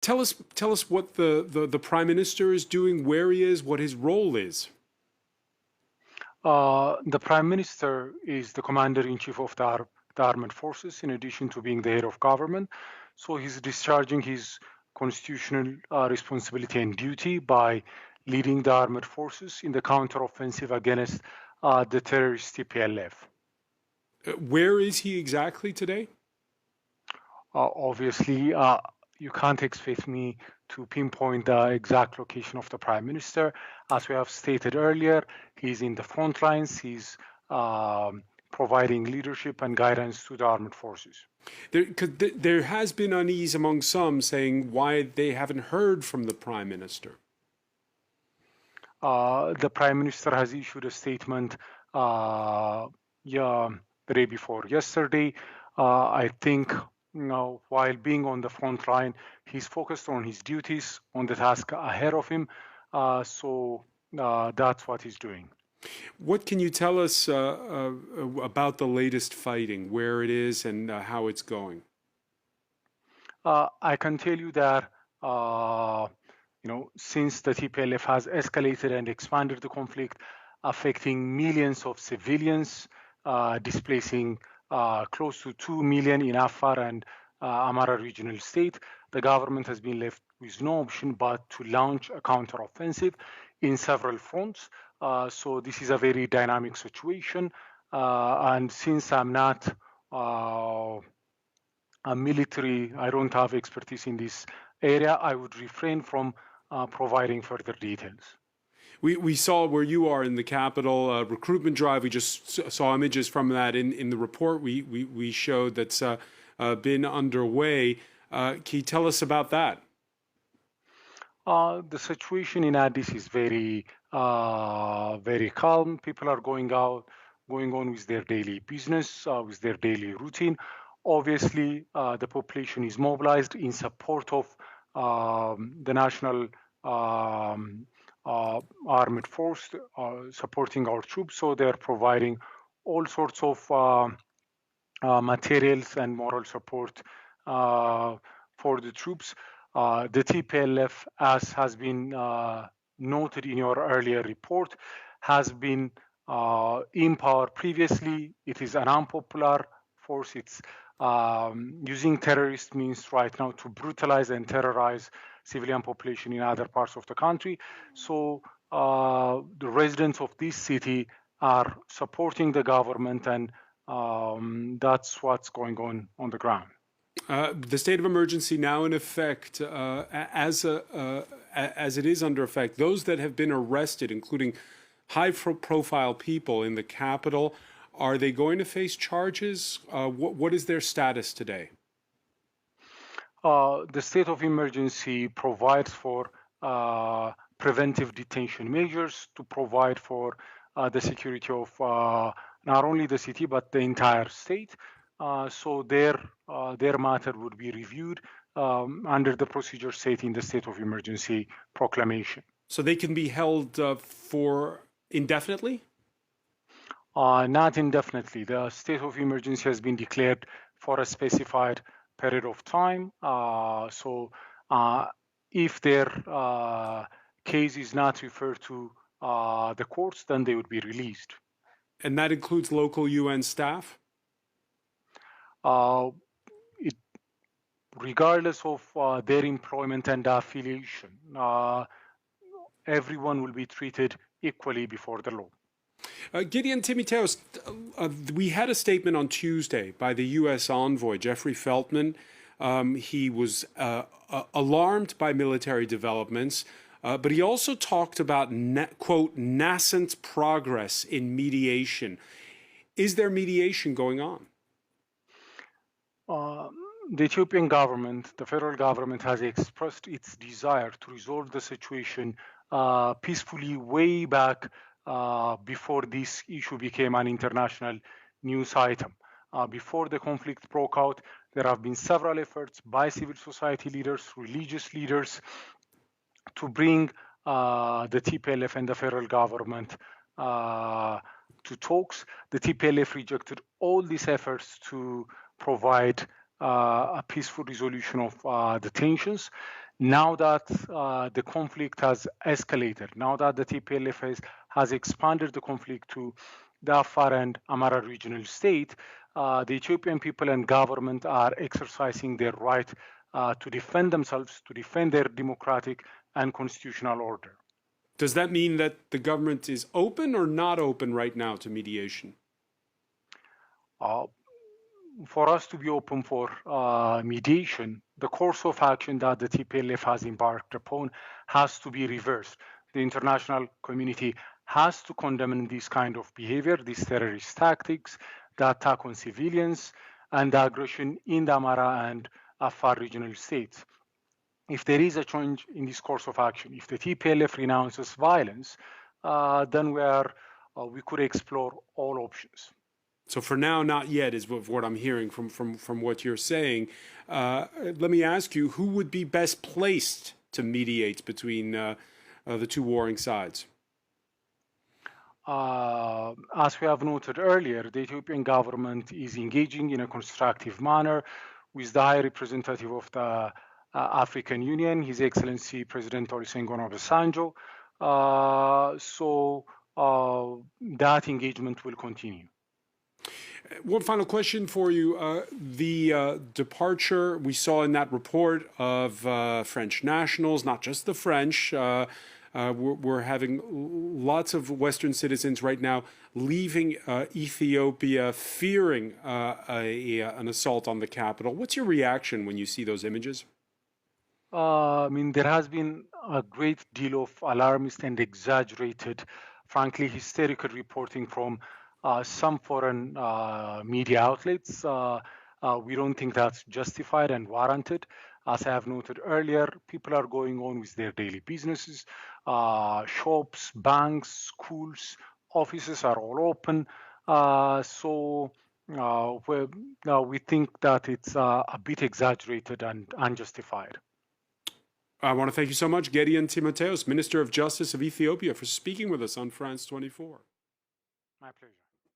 Tell us what the Prime Minister is doing, where he is, what his role is. The Prime Minister is the Commander-in-Chief of the Armed Forces, in addition to being the head of government. So he's discharging his constitutional responsibility and duty by leading the armed forces in the counteroffensive against the terrorist TPLF. Where is he exactly today? Obviously, you can't expect me to pinpoint the exact location of the Prime Minister. As we have stated earlier, he's in the front lines. He's providing leadership and guidance to the armed forces. There has been unease among some saying why they haven't heard from the Prime Minister. The Prime Minister has issued a statement the day before yesterday. I think while being on the front line, he's focused on his duties, on the task ahead of him. So that's what he's doing. What can you tell us about the latest fighting, where it is and how it's going? I can tell you that since the TPLF has escalated and expanded the conflict, affecting millions of civilians, displacing close to 2 million in Afar and Amhara regional state, the government has been left with no option but to launch a counteroffensive in several fronts. So this is a very dynamic situation. And since I'm not a military, I don't have expertise in this area, I would refrain from providing further details. We saw where you are in the capital, recruitment drive. We just saw images from that in the report we showed that's been underway. Can you tell us about that? The situation in Addis is very calm. People are going on with their daily business, with their daily routine. Obviously, the population is mobilized in support of the national armed force supporting our troops. So they're providing all sorts of materials and moral support for the troops. The TPLF, as has been noted in your earlier report, has been in power previously. It is an unpopular force. It's using terrorist means right now to brutalize and terrorize civilian population in other parts of the country. So the residents of this city are supporting the government, and that's what's going on the ground. The state of emergency now in effect, as it is under effect, those that have been arrested, including high-profile people in the capital, are they going to face charges? What is their status today? The state of emergency provides for preventive detention measures to provide for the security of not only the city but the entire state. So their matter would be reviewed under the procedure set in the state of emergency proclamation. So they can be held for indefinitely? Not indefinitely. The state of emergency has been declared for a specified period of time. So if their case is not referred to the courts, then they would be released. And that includes local UN staff? Regardless of their employment and affiliation, everyone will be treated equally before the law. Gideon Timotheos, we had a statement on Tuesday by the U.S. envoy, Jeffrey Feltman. He was alarmed by military developments, but he also talked about, quote, nascent progress in mediation. Is there mediation going on? The Ethiopian government, the federal government, has expressed its desire to resolve the situation peacefully way back before this issue became an international news item. Before the conflict broke out, there have been several efforts by civil society leaders, religious leaders, to bring the TPLF and the federal government to talks. The TPLF rejected all these efforts to provide a peaceful resolution of the tensions. Now that the conflict has escalated, now that the TPLF has expanded the conflict to the Afar and Amhara regional state, the Ethiopian people and government are exercising their right to defend themselves, to defend their democratic and constitutional order. Does that mean that the government is open or not open right now to mediation? For us to be open for mediation, the course of action that the TPLF has embarked upon has to be reversed. The international community has to condemn this kind of behavior, these terrorist tactics, the attack on civilians, and the aggression in the Amhara and Afar regional states. If there is a change in this course of action, if the TPLF renounces violence, then we could explore all options. So for now, not yet, is what I'm hearing from what you're saying. Let me ask you, who would be best placed to mediate between the two warring sides? As we have noted earlier, the Ethiopian government is engaging in a constructive manner with the High Representative of the African Union, His Excellency President Olusegun Obasanjo. So that engagement will continue. One final question for you. The departure we saw in that report of French nationals, not just the French, we're having lots of Western citizens right now leaving Ethiopia, fearing an assault on the capital. What's your reaction when you see those images? There has been a great deal of alarmist and exaggerated, frankly, hysterical reporting from some foreign media outlets. We don't think that's justified and warranted. As I have noted earlier, people are going on with their daily businesses. Shops, banks, schools, offices are all open. So we think that it's a bit exaggerated and unjustified. I want to thank you so much, Gideon Timotheos, Minister of Justice of Ethiopia, for speaking with us on France 24. My pleasure.